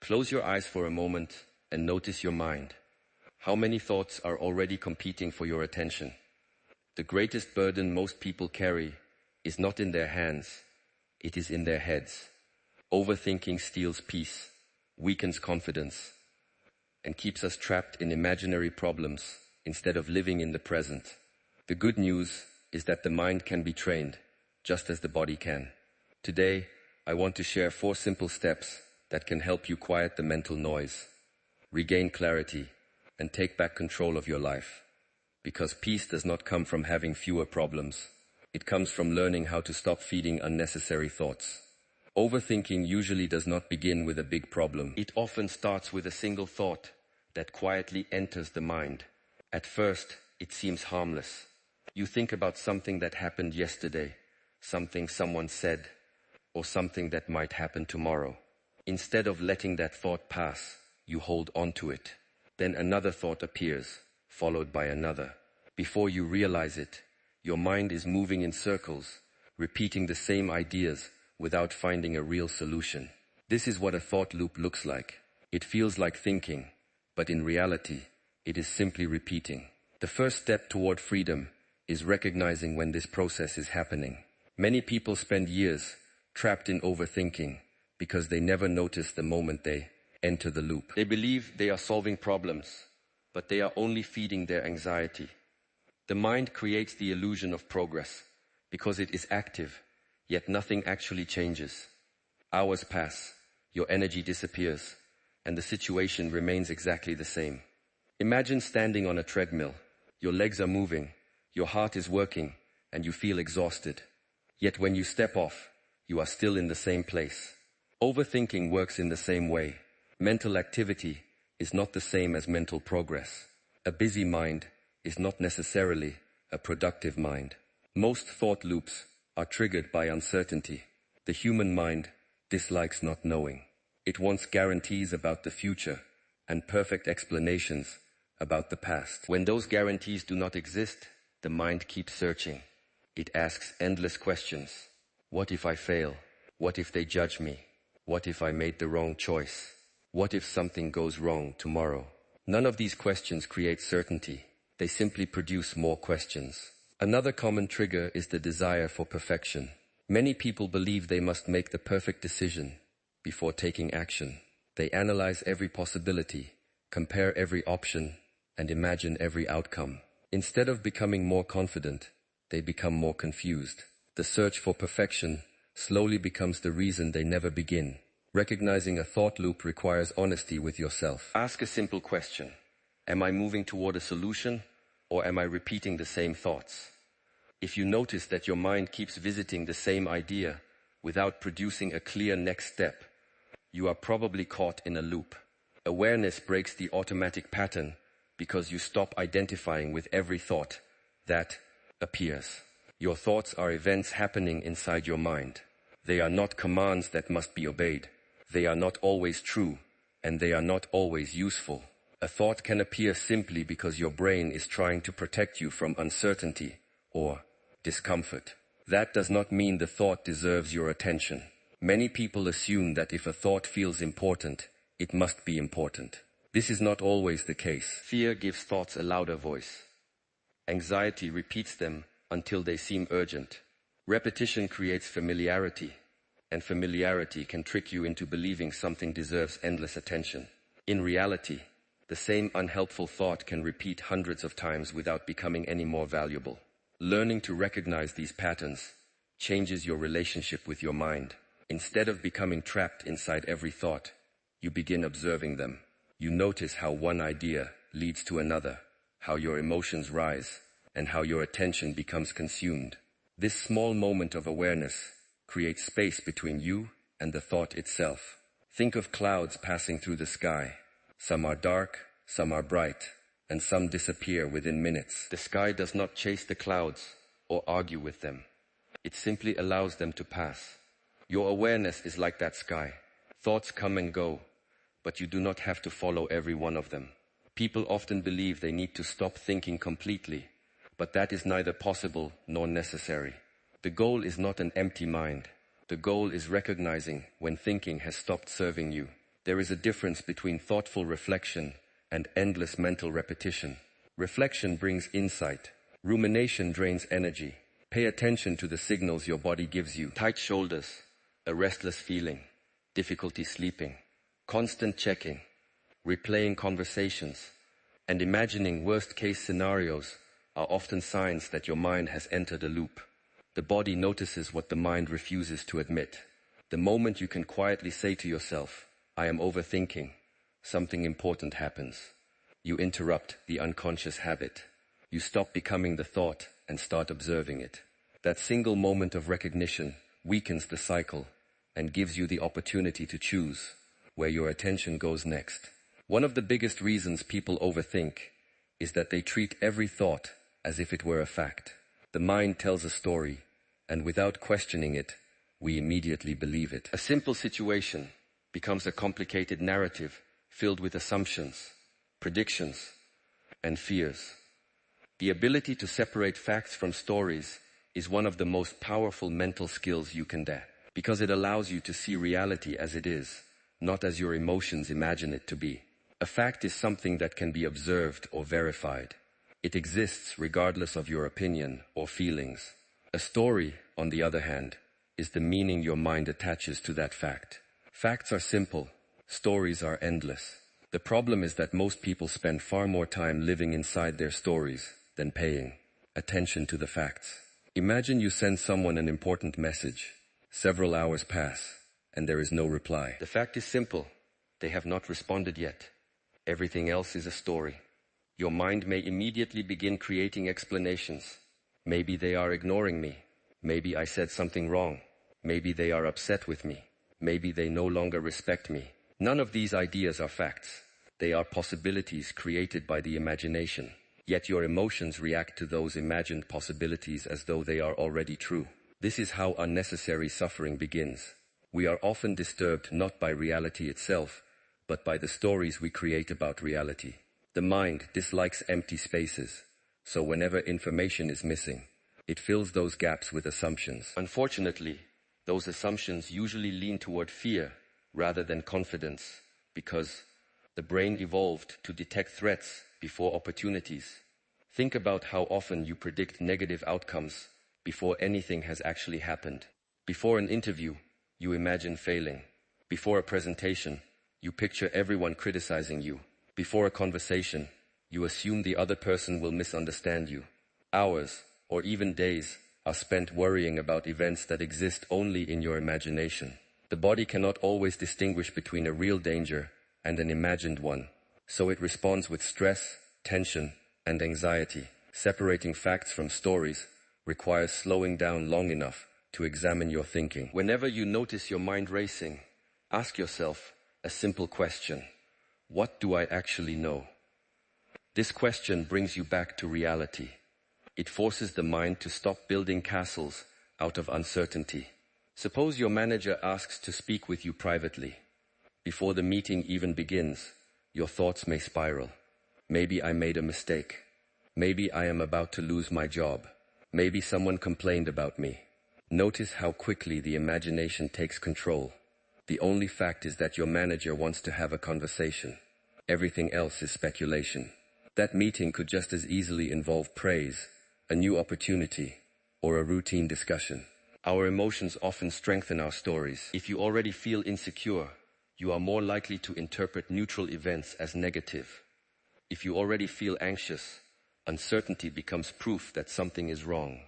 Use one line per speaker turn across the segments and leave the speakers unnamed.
Close your eyes for a moment and notice your mind. How many thoughts are already competing for your attention? The greatest burden most people carry is not in their hands, it is in their heads. Overthinking steals peace, weakens confidence, and keeps us trapped in imaginary problems instead of living in the present. The good news is that the mind can be trained, just as the body can. Today, I want to share 4 simple steps that can help you quiet the mental noise, regain clarity, and take back control of your life. Because peace does not come from having fewer problems. It comes from learning how to stop feeding unnecessary thoughts. Overthinking usually does not begin with a big problem. It often starts with a single thought that quietly enters the mind. At first, it seems harmless. You think about something that happened yesterday, something someone said, or something that might happen tomorrow. Instead of letting that thought pass, you hold on to it. Then another thought appears, followed by another. Before you realize it, your mind is moving in circles, repeating the same ideas without finding a real solution. This is what a thought loop looks like. It feels like thinking, but in reality, it is simply repeating. The first step toward freedom is recognizing when this process is happening. Many people spend years trapped in overthinking because they never notice the moment they enter the loop. They believe they are solving problems, but they are only feeding their anxiety. The mind creates the illusion of progress because it is active, yet nothing actually changes. Hours pass, your energy disappears, and the situation remains exactly the same. Imagine standing on a treadmill. Your legs are moving, your heart is working, and you feel exhausted. Yet when you step off, you are still in the same place. Overthinking works in the same way. Mental activity is not the same as mental progress. A busy mind is not necessarily a productive mind. Most thought loops are triggered by uncertainty. The human mind dislikes not knowing. It wants guarantees about the future and perfect explanations about the past. When those guarantees do not exist, the mind keeps searching. It asks endless questions. What if I fail? What if they judge me? What if I made the wrong choice? What if something goes wrong tomorrow? None of these questions create certainty. They simply produce more questions. Another common trigger is the desire for perfection. Many people believe they must make the perfect decision before taking action. They analyze every possibility, compare every option, and imagine every outcome. Instead of becoming more confident, they become more confused. The search for perfection slowly becomes the reason they never begin. Recognizing a thought loop requires honesty with yourself. Ask a simple question. Am I moving toward a solution, or am I repeating the same thoughts? If you notice that your mind keeps visiting the same idea without producing a clear next step, you are probably caught in a loop. Awareness breaks the automatic pattern because you stop identifying with every thought that appears. Your thoughts are events happening inside your mind. They are not commands that must be obeyed. They are not always true, and they are not always useful. A thought can appear simply because your brain is trying to protect you from uncertainty or discomfort. That does not mean the thought deserves your attention. Many people assume that if a thought feels important, it must be important. This is not always the case. Fear gives thoughts a louder voice. Anxiety repeats them until they seem urgent. Repetition creates familiarity, and familiarity can trick you into believing something deserves endless attention. In reality, the same unhelpful thought can repeat hundreds of times without becoming any more valuable. Learning to recognize these patterns changes your relationship with your mind. Instead of becoming trapped inside every thought, you begin observing them. You notice how one idea leads to another, how your emotions rise, and how your attention becomes consumed. This small moment of awareness creates space between you and the thought itself. Think of clouds passing through the sky. Some are dark, some are bright, and some disappear within minutes. The sky does not chase the clouds or argue with them. It simply allows them to pass. Your awareness is like that sky. Thoughts come and go, but you do not have to follow every one of them. People often believe they need to stop thinking completely, but that is neither possible nor necessary. The goal is not an empty mind. The goal is recognizing when thinking has stopped serving you. There is a difference between thoughtful reflection and endless mental repetition. Reflection brings insight. Rumination drains energy. Pay attention to the signals your body gives you. Tight shoulders, a restless feeling, difficulty sleeping, constant checking, replaying conversations, and imagining worst-case scenarios are often signs that your mind has entered a loop. The body notices what the mind refuses to admit. The moment you can quietly say to yourself, "I am overthinking," something important happens. You interrupt the unconscious habit. You stop becoming the thought and start observing it. That single moment of recognition weakens the cycle and gives you the opportunity to choose where your attention goes next. One of the biggest reasons people overthink is that they treat every thought as if it were a fact. The mind tells a story, and without questioning it, we immediately believe it. A simple situation becomes a complicated narrative filled with assumptions, predictions, and fears. The ability to separate facts from stories is one of the most powerful mental skills you can have, because it allows you to see reality as it is, not as your emotions imagine it to be. A fact is something that can be observed or verified. It exists regardless of your opinion or feelings. A story, on the other hand, is the meaning your mind attaches to that fact. Facts are simple. Stories are endless. The problem is that most people spend far more time living inside their stories than paying attention to the facts. Imagine you send someone an important message. Several hours pass, and there is no reply. The fact is simple. They have not responded yet. Everything else is a story. Your mind may immediately begin creating explanations. Maybe they are ignoring me. Maybe I said something wrong. Maybe they are upset with me. Maybe they no longer respect me. None of these ideas are facts. They are possibilities created by the imagination. Yet your emotions react to those imagined possibilities as though they are already true. This is how unnecessary suffering begins. We are often disturbed not by reality itself, but by the stories we create about reality. The mind dislikes empty spaces, so whenever information is missing, it fills those gaps with assumptions. Unfortunately, those assumptions usually lean toward fear rather than confidence, because the brain evolved to detect threats before opportunities. Think about how often you predict negative outcomes before anything has actually happened. Before an interview, you imagine failing. Before a presentation, you picture everyone criticizing you. Before a conversation, you assume the other person will misunderstand you. Hours, or even days, are spent worrying about events that exist only in your imagination. The body cannot always distinguish between a real danger and an imagined one, so it responds with stress, tension, and anxiety. Separating facts from stories requires slowing down long enough to examine your thinking. Whenever you notice your mind racing, ask yourself a simple question. What do I actually know? This question brings you back to reality. It forces the mind to stop building castles out of uncertainty. Suppose your manager asks to speak with you privately. Before the meeting even begins, your thoughts may spiral. Maybe I made a mistake. Maybe I am about to lose my job. Maybe someone complained about me. Notice how quickly the imagination takes control. The only fact is that your manager wants to have a conversation. Everything else is speculation. That meeting could just as easily involve praise, a new opportunity, or a routine discussion. Our emotions often strengthen our stories. If you already feel insecure, you are more likely to interpret neutral events as negative. If you already feel anxious, uncertainty becomes proof that something is wrong.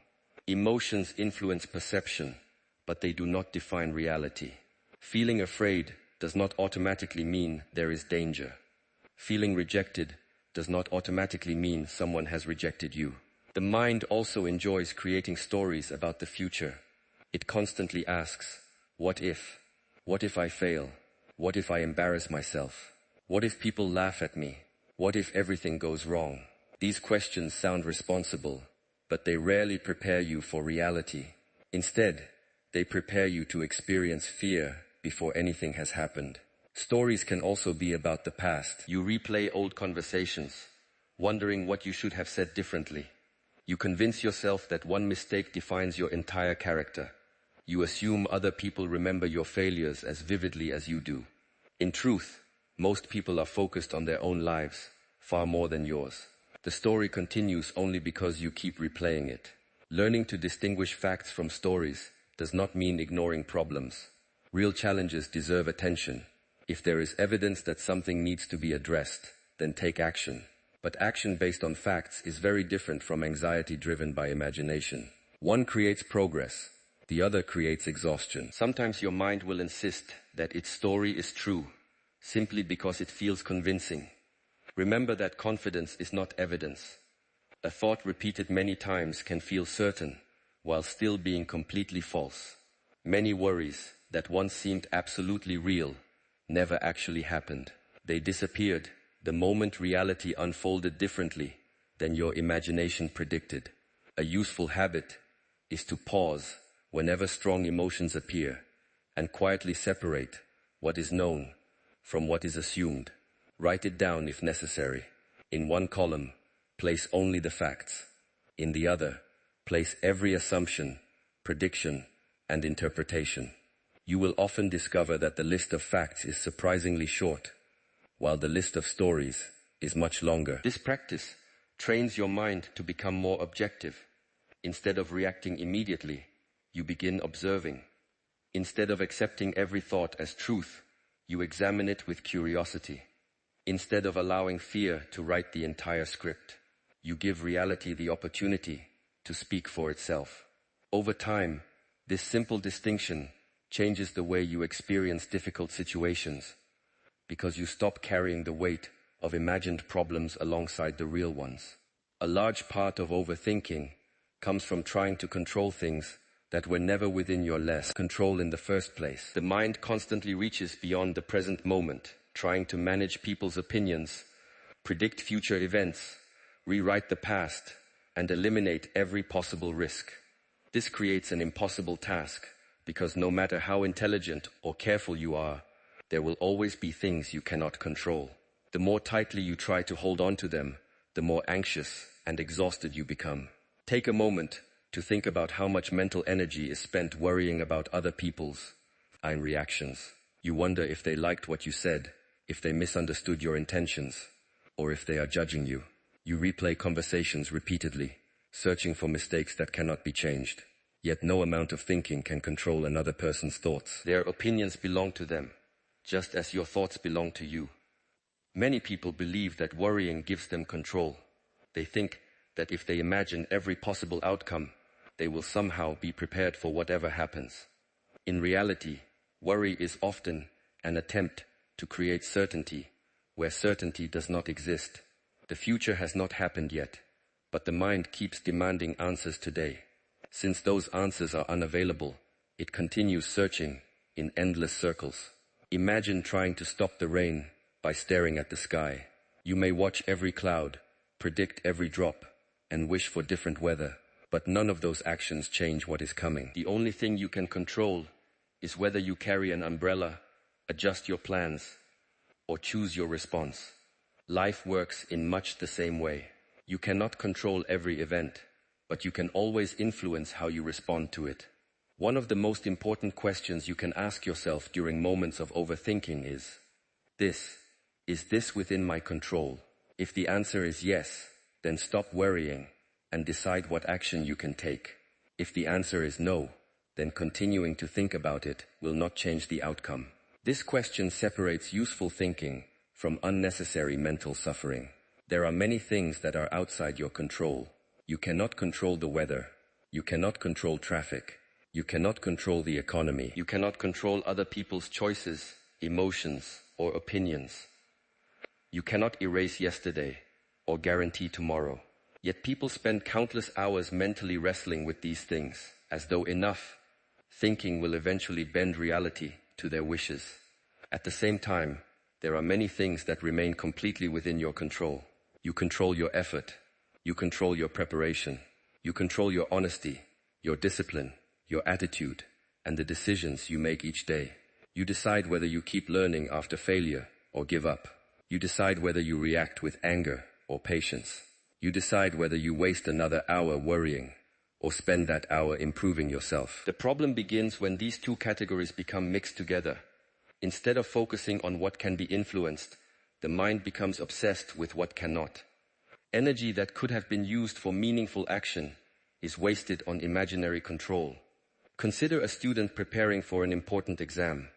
Emotions influence perception, but they do not define reality. Feeling afraid does not automatically mean there is danger. Feeling rejected does not automatically mean someone has rejected you. The mind also enjoys creating stories about the future. It constantly asks, what if? What if I fail? What if I embarrass myself? What if people laugh at me? What if everything goes wrong? These questions sound responsible, but they rarely prepare you for reality. Instead, they prepare you to experience fear before anything has happened. Stories can also be about the past. You replay old conversations, wondering what you should have said differently. You convince yourself that one mistake defines your entire character. You assume other people remember your failures as vividly as you do. In truth, most people are focused on their own lives, far more than yours. The story continues only because you keep replaying it. Learning to distinguish facts from stories does not mean ignoring problems. Real challenges deserve attention. If there is evidence that something needs to be addressed, then take action. But action based on facts is very different from anxiety driven by imagination. One creates progress, the other creates exhaustion. Sometimes your mind will insist that its story is true, simply because it feels convincing. Remember that confidence is not evidence. A thought repeated many times can feel certain, while still being completely false. Many worries that once seemed absolutely real never actually happened. They disappeared the moment reality unfolded differently than your imagination predicted. A useful habit is to pause whenever strong emotions appear and quietly separate what is known from what is assumed. Write it down if necessary. In one column, place only the facts. In the other, place every assumption, prediction, and interpretation. You will often discover that the list of facts is surprisingly short, while the list of stories is much longer. This practice trains your mind to become more objective. Instead of reacting immediately, you begin observing. Instead of accepting every thought as truth, you examine it with curiosity. Instead of allowing fear to write the entire script, you give reality the opportunity to speak for itself. Over time, this simple distinction changes the way you experience difficult situations, because you stop carrying the weight of imagined problems alongside the real ones. A large part of overthinking comes from trying to control things that were never within your control in the first place. The mind constantly reaches beyond the present moment, trying to manage people's opinions, predict future events, rewrite the past, and eliminate every possible risk. This creates an impossible task, because no matter how intelligent or careful you are, there will always be things you cannot control. The more tightly you try to hold on to them, the more anxious and exhausted you become. Take a moment to think about how much mental energy is spent worrying about other people's reactions. You wonder if they liked what you said, if they misunderstood your intentions, or if they are judging you. You replay conversations repeatedly, searching for mistakes that cannot be changed. Yet no amount of thinking can control another person's thoughts. Their opinions belong to them, just as your thoughts belong to you. Many people believe that worrying gives them control. They think that if they imagine every possible outcome, they will somehow be prepared for whatever happens. In reality, worry is often an attempt to create certainty where certainty does not exist. The future has not happened yet, but the mind keeps demanding answers today. Since those answers are unavailable, it continues searching in endless circles. Imagine trying to stop the rain by staring at the sky. You may watch every cloud, predict every drop, and wish for different weather, but none of those actions change what is coming. The only thing you can control is whether you carry an umbrella, adjust your plans, or choose your response. Life works in much the same way. You cannot control every event, but you can always influence how you respond to it. One of the most important questions you can ask yourself during moments of overthinking is this within my control? If the answer is yes, then stop worrying and decide what action you can take. If the answer is no, then continuing to think about it will not change the outcome. This question separates useful thinking from unnecessary mental suffering. There are many things that are outside your control. You cannot control the weather. You cannot control traffic. You cannot control the economy. You cannot control other people's choices, emotions, or opinions. You cannot erase yesterday or guarantee tomorrow. Yet people spend countless hours mentally wrestling with these things, as though enough thinking will eventually bend reality to their wishes. At the same time, there are many things that remain completely within your control. You control your effort. You control your preparation. You control your honesty, your discipline, your attitude, and the decisions you make each day. You decide whether you keep learning after failure or give up. You decide whether you react with anger or patience. You decide whether you waste another hour worrying or spend that hour improving yourself. The problem begins when these two categories become mixed together. Instead of focusing on what can be influenced, the mind becomes obsessed with what cannot. Energy that could have been used for meaningful action is wasted on imaginary control. Consider a student preparing for an important exam.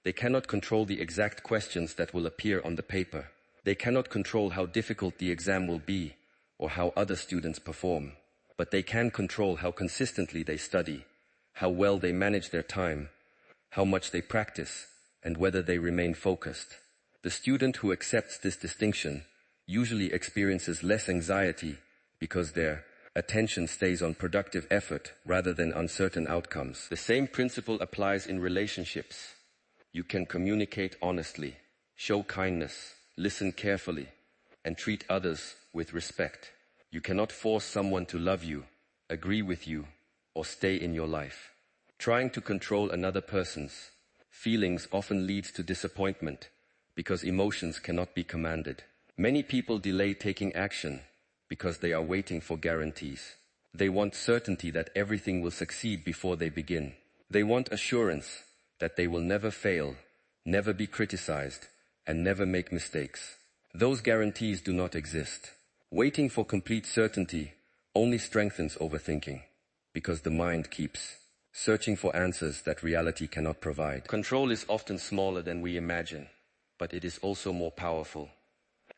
They cannot control the exact questions that will appear on the paper. They cannot control how difficult the exam will be or how other students perform. But they can control how consistently they study, how well they manage their time, how much they practice, and whether they remain focused. The student who accepts this distinction usually experiences less anxiety because their attention stays on productive effort rather than uncertain outcomes. The same principle applies in relationships. You can communicate honestly, show kindness, listen carefully, and treat others with respect. You cannot force someone to love you, agree with you, or stay in your life. Trying to control another person's feelings often leads to disappointment because emotions cannot be commanded. Many people delay taking action because they are waiting for guarantees. They want certainty that everything will succeed before they begin. They want assurance that they will never fail, never be criticized, and never make mistakes. Those guarantees do not exist. Waiting for complete certainty only strengthens overthinking because the mind keeps searching for answers that reality cannot provide. Control is often smaller than we imagine, but it is also more powerful.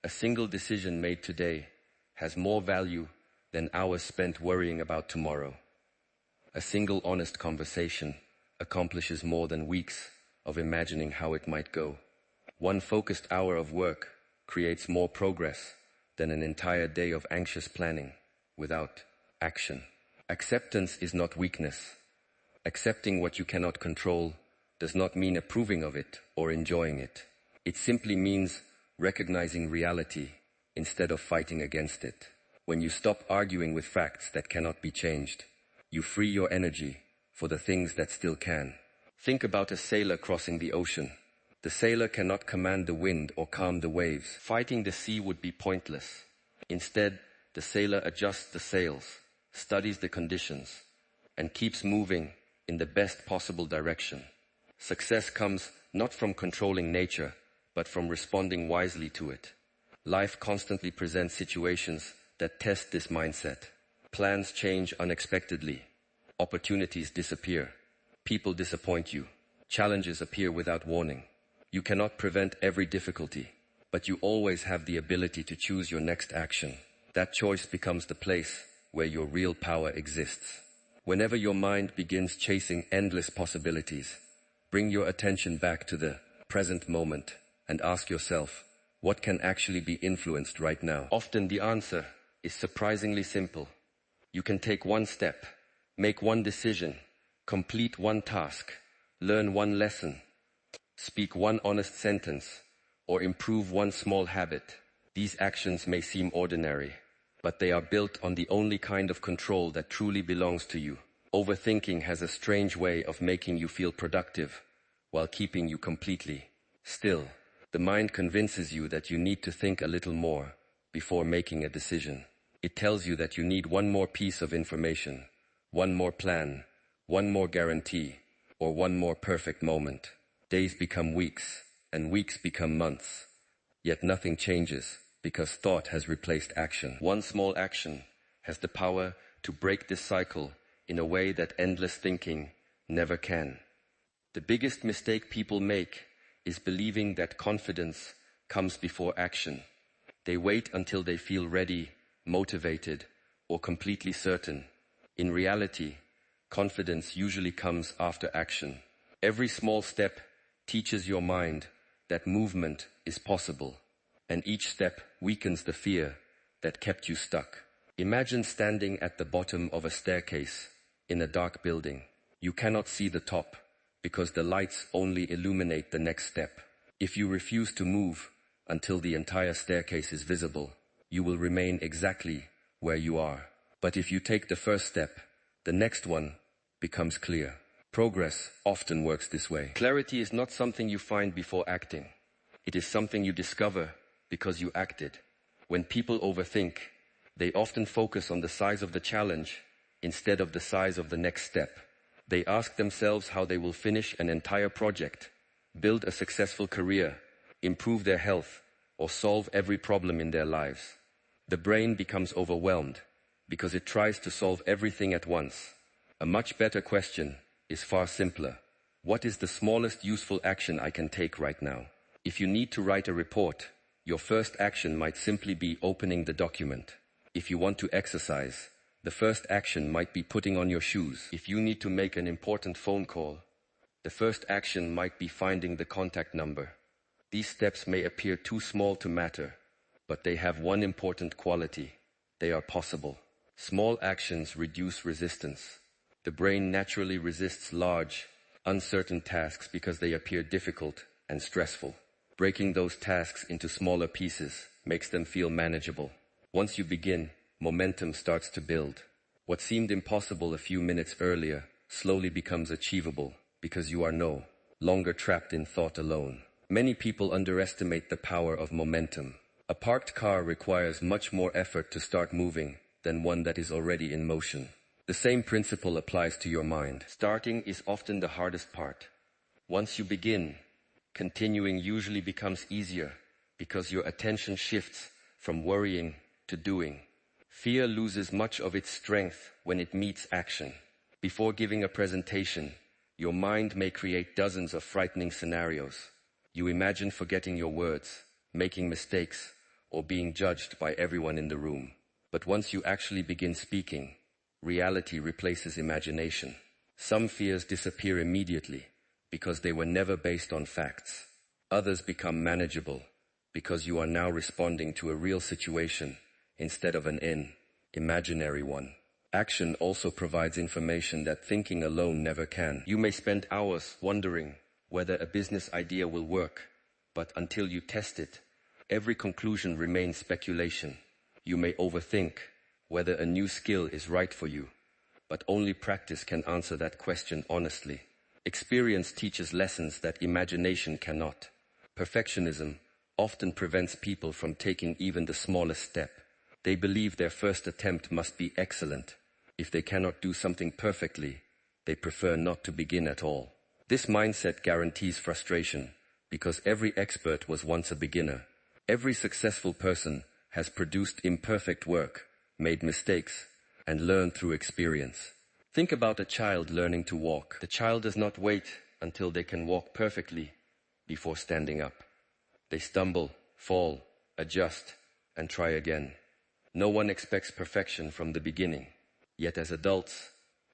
A single decision made today has more value than hours spent worrying about tomorrow. A single honest conversation accomplishes more than weeks of imagining how it might go. One focused hour of work creates more progress than an entire day of anxious planning without action. Acceptance is not weakness. Accepting what you cannot control does not mean approving of it or enjoying it. It simply means recognizing reality instead of fighting against it. When you stop arguing with facts that cannot be changed, you free your energy for the things that still can. Think about a sailor crossing the ocean. The sailor cannot command the wind or calm the waves. Fighting the sea would be pointless. Instead, the sailor adjusts the sails, studies the conditions, and keeps moving in the best possible direction. Success comes not from controlling nature, but from responding wisely to it. Life constantly presents situations that test this mindset. Plans change unexpectedly. Opportunities disappear. People disappoint you. Challenges appear without warning. You cannot prevent every difficulty, but you always have the ability to choose your next action. That choice becomes the place where your real power exists. Whenever your mind begins chasing endless possibilities, bring your attention back to the present moment and ask yourself, what can actually be influenced right now? Often the answer is surprisingly simple. You can take one step, make one decision, complete one task, learn one lesson, speak one honest sentence, or improve one small habit. These actions may seem ordinary, but they are built on the only kind of control that truly belongs to you. Overthinking has a strange way of making you feel productive while keeping you completely still. The mind convinces you that you need to think a little more before making a decision. It tells you that you need one more piece of information, one more plan, one more guarantee, or one more perfect moment. Days become weeks, and weeks become months. Yet nothing changes because thought has replaced action. One small action has the power to break this cycle in a way that endless thinking never can. The biggest mistake people make is believing that confidence comes before action. They wait until they feel ready, motivated, or completely certain. In reality, confidence usually comes after action. Every small step teaches your mind that movement is possible, and each step weakens the fear that kept you stuck. Imagine standing at the bottom of a staircase in a dark building. You cannot see the top because the lights only illuminate the next step. If you refuse to move until the entire staircase is visible, you will remain exactly where you are. But if you take the first step, the next one becomes clear. Progress often works this way. Clarity is not something you find before acting. It is something you discover because you acted. When people overthink, they often focus on the size of the challenge instead of the size of the next step. They ask themselves how they will finish an entire project, build a successful career, improve their health, or solve every problem in their lives. The brain becomes overwhelmed because it tries to solve everything at once. A much better question is far simpler. What is the smallest useful action I can take right now? If you need to write a report, your first action might simply be opening the document. If you want to exercise, the first action might be putting on your shoes. If you need to make an important phone call, the first action might be finding the contact number. These steps may appear too small to matter, but they have one important quality. They are possible. Small actions reduce resistance. The brain naturally resists large, uncertain tasks because they appear difficult and stressful. Breaking those tasks into smaller pieces makes them feel manageable. Once you begin, momentum starts to build. What seemed impossible a few minutes earlier slowly becomes achievable because you are no longer trapped in thought alone. Many people underestimate the power of momentum. A parked car requires much more effort to start moving than one that is already in motion. The same principle applies to your mind. Starting is often the hardest part. Once you begin, continuing usually becomes easier because your attention shifts from worrying to doing. Fear loses much of its strength when it meets action. Before giving a presentation, your mind may create dozens of frightening scenarios. You imagine forgetting your words, making mistakes, or being judged by everyone in the room. But once you actually begin speaking, reality replaces imagination. Some fears disappear immediately because they were never based on facts. Others become manageable because you are now responding to a real situation instead of an imaginary one. Action also provides information that thinking alone never can. You may spend hours wondering whether a business idea will work, but until you test it, every conclusion remains speculation. You may overthink whether a new skill is right for you, but only practice can answer that question honestly. Experience teaches lessons that imagination cannot. Perfectionism often prevents people from taking even the smallest step. They believe their first attempt must be excellent. If they cannot do something perfectly, they prefer not to begin at all. This mindset guarantees frustration because every expert was once a beginner. Every successful person has produced imperfect work, made mistakes, and learned through experience. Think about a child learning to walk. The child does not wait until they can walk perfectly before standing up. They stumble, fall, adjust, and try again. No one expects perfection from the beginning. Yet as adults,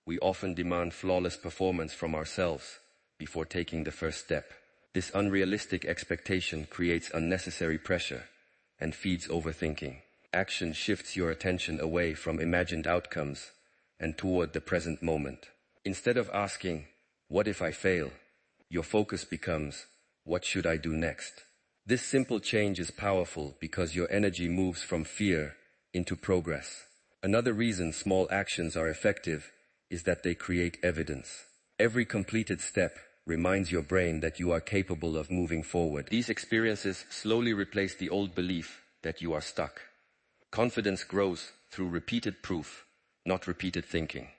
we often demand flawless performance from ourselves before taking the first step. This unrealistic expectation creates unnecessary pressure and feeds overthinking. Action shifts your attention away from imagined outcomes and toward the present moment. Instead of asking, "What if I fail?" your focus becomes, "What should I do next?" This simple change is powerful because your energy moves from fear into progress. Another reason small actions are effective is that they create evidence. Every completed step reminds your brain that you are capable of moving forward. These experiences slowly replace the old belief that you are stuck. Confidence grows through repeated proof, not repeated thinking.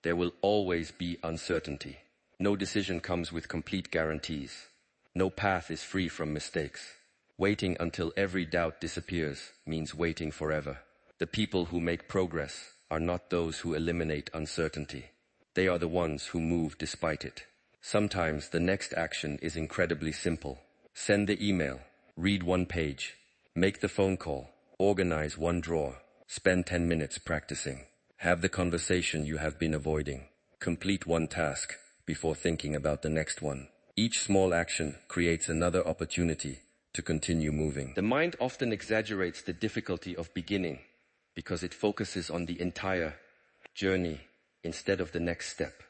There will always be uncertainty. No decision comes with complete guarantees. No path is free from mistakes. Waiting until every doubt disappears means waiting forever. The people who make progress are not those who eliminate uncertainty. They are the ones who move despite it. Sometimes the next action is incredibly simple. Send the email, read one page, make the phone call, organize one drawer, spend 10 minutes practicing. Have the conversation you have been avoiding. Complete one task before thinking about the next one. Each small action creates another opportunity to continue moving. The mind often exaggerates the difficulty of beginning because it focuses on the entire journey instead of the next step.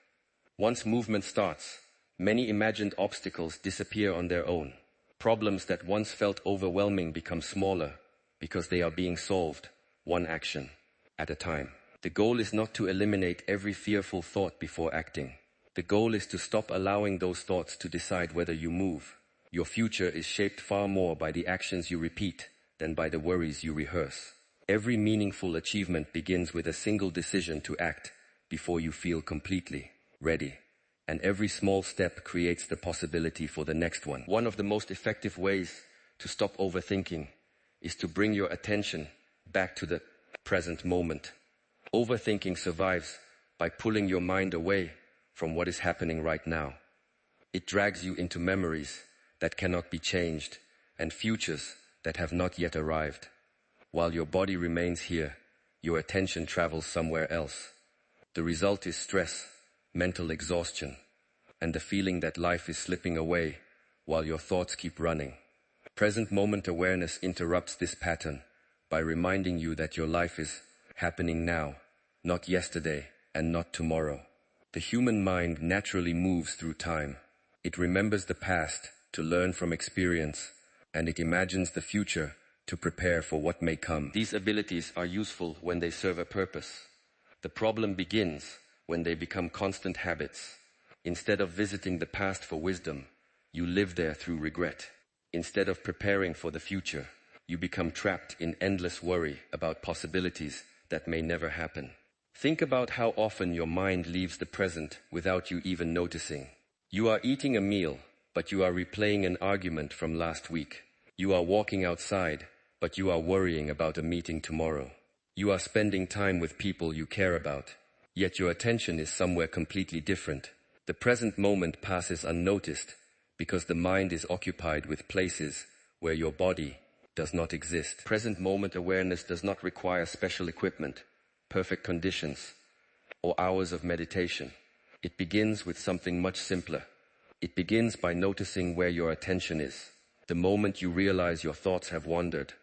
Once movement starts, many imagined obstacles disappear on their own. Problems that once felt overwhelming become smaller because they are being solved one action at a time. The goal is not to eliminate every fearful thought before acting. The goal is to stop allowing those thoughts to decide whether you move. Your future is shaped far more by the actions you repeat than by the worries you rehearse. Every meaningful achievement begins with a single decision to act before you feel completely ready. and every small step creates the possibility for the next one. One of the most effective ways to stop overthinking is to bring your attention back to the present moment. Overthinking survives by pulling your mind away from what is happening right now. It drags you into memories that cannot be changed and futures that have not yet arrived. While your body remains here, your attention travels somewhere else. The result is stress, mental exhaustion, and the feeling that life is slipping away while your thoughts keep running. Present moment awareness interrupts this pattern by reminding you that your life is happening now, not yesterday and not tomorrow. The human mind naturally moves through time. It remembers the past to learn from experience, and it imagines the future to prepare for what may come. These abilities are useful when they serve a purpose. The problem begins when they become constant habits. Instead of visiting the past for wisdom, you live there through regret. Instead of preparing for the future, you become trapped in endless worry about possibilities that may never happen. Think about how often your mind leaves the present without you even noticing. You are eating a meal, but you are replaying an argument from last week. You are walking outside, but you are worrying about a meeting tomorrow. You are spending time with people you care about, yet your attention is somewhere completely different. The present moment passes unnoticed because the mind is occupied with places where your body does not exist. Present moment awareness does not require special equipment, perfect conditions, or hours of meditation. It begins with something much simpler. It begins by noticing where your attention is. The moment you realize your thoughts have wandered,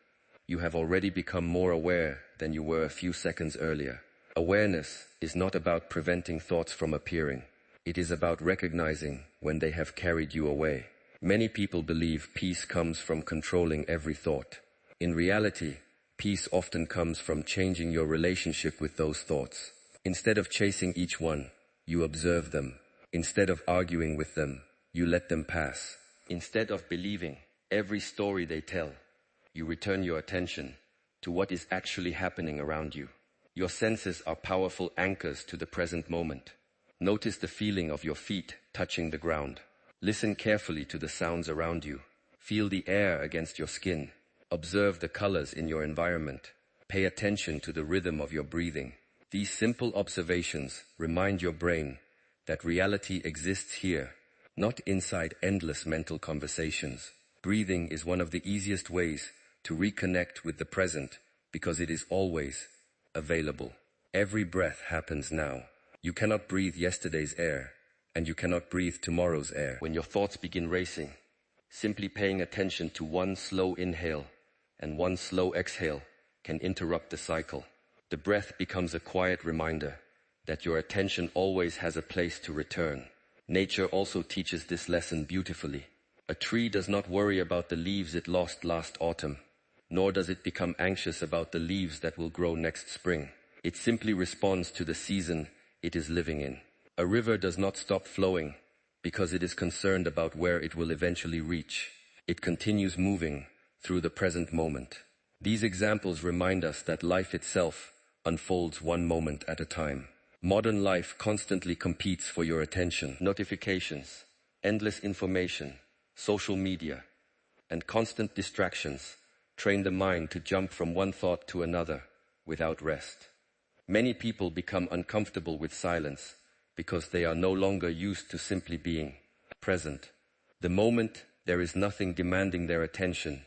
you have already become more aware than you were a few seconds earlier. Awareness is not about preventing thoughts from appearing. It is about recognizing when they have carried you away. Many people believe peace comes from controlling every thought. In reality, peace often comes from changing your relationship with those thoughts. Instead of chasing each one, you observe them. Instead of arguing with them, you let them pass. Instead of believing every story they tell, you return your attention to what is actually happening around you. Your senses are powerful anchors to the present moment. Notice the feeling of your feet touching the ground. Listen carefully to the sounds around you. Feel the air against your skin. Observe the colors in your environment. Pay attention to the rhythm of your breathing. These simple observations remind your brain that reality exists here, not inside endless mental conversations. Breathing is one of the easiest ways to reconnect with the present because it is always available. Every breath happens now. You cannot breathe yesterday's air, and you cannot breathe tomorrow's air. When your thoughts begin racing, simply paying attention to one slow inhale and one slow exhale can interrupt the cycle. The breath becomes a quiet reminder that your attention always has a place to return. Nature also teaches this lesson beautifully. A tree does not worry about the leaves it lost last autumn, nor does it become anxious about the leaves that will grow next spring. It simply responds to the season it is living in. A river does not stop flowing because it is concerned about where it will eventually reach. It continues moving through the present moment. These examples remind us that life itself unfolds one moment at a time. Modern life constantly competes for your attention. Notifications, endless information, social media, and constant distractions train the mind to jump from one thought to another without rest. Many people become uncomfortable with silence because they are no longer used to simply being present. The moment there is nothing demanding their attention,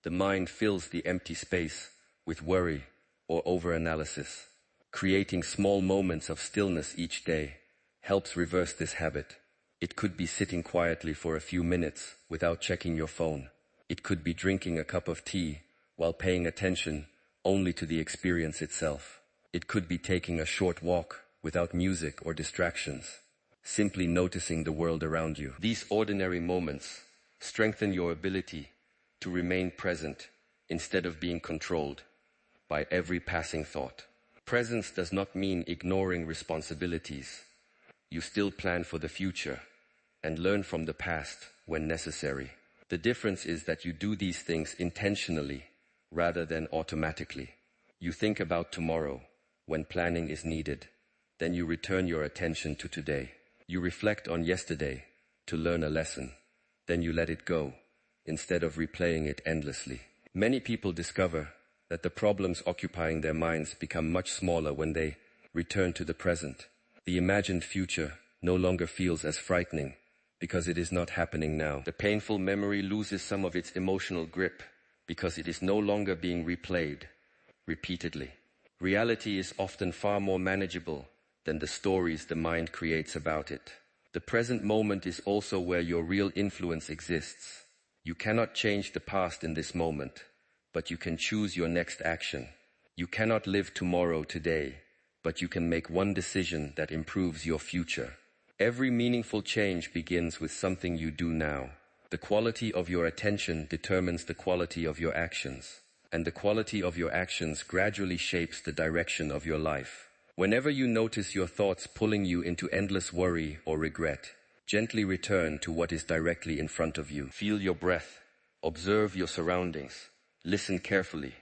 the mind fills the empty space with worry or overanalysis. Creating small moments of stillness each day helps reverse this habit. It could be sitting quietly for a few minutes without checking your phone. It could be drinking a cup of tea while paying attention only to the experience itself. It could be taking a short walk without music or distractions, simply noticing the world around you. These ordinary moments strengthen your ability to remain present instead of being controlled by every passing thought. Presence does not mean ignoring responsibilities. You still plan for the future and learn from the past when necessary. The difference is that you do these things intentionally rather than automatically. You think about tomorrow when planning is needed. Then you return your attention to today. You reflect on yesterday to learn a lesson. Then you let it go, instead of replaying it endlessly. Many people discover that the problems occupying their minds become much smaller when they return to the present. The imagined future no longer feels as frightening because it is not happening now. The painful memory loses some of its emotional grip because it is no longer being replayed repeatedly. Reality is often far more manageable than the stories the mind creates about it. The present moment is also where your real influence exists. You cannot change the past in this moment, but you can choose your next action. You cannot live tomorrow today, but you can make one decision that improves your future. Every meaningful change begins with something you do now. The quality of your attention determines the quality of your actions, and the quality of your actions gradually shapes the direction of your life. Whenever you notice your thoughts pulling you into endless worry or regret, gently return to what is directly in front of you. Feel your breath, observe your surroundings, listen carefully,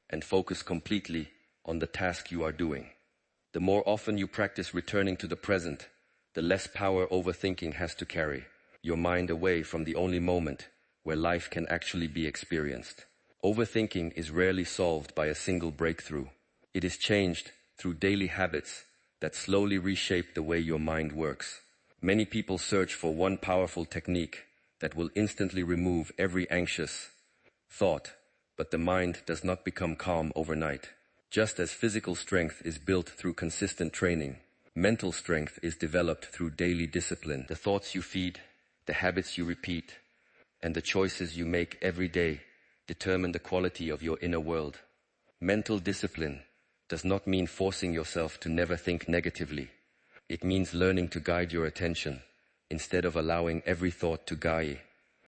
and focus completely on the task you are doing. The more often you practice returning to the present, the less power overthinking has to carry your mind away from the only moment where life can actually be experienced. Overthinking is rarely solved by a single breakthrough. It is changed through daily habits that slowly reshape the way your mind works. Many people search for one powerful technique that will instantly remove every anxious thought, but the mind does not become calm overnight. Just as physical strength is built through consistent training, mental strength is developed through daily discipline. The thoughts you feed, the habits you repeat, and the choices you make every day determine the quality of your inner world. Mental discipline does not mean forcing yourself to never think negatively. It means learning to guide your attention instead of allowing every thought to guide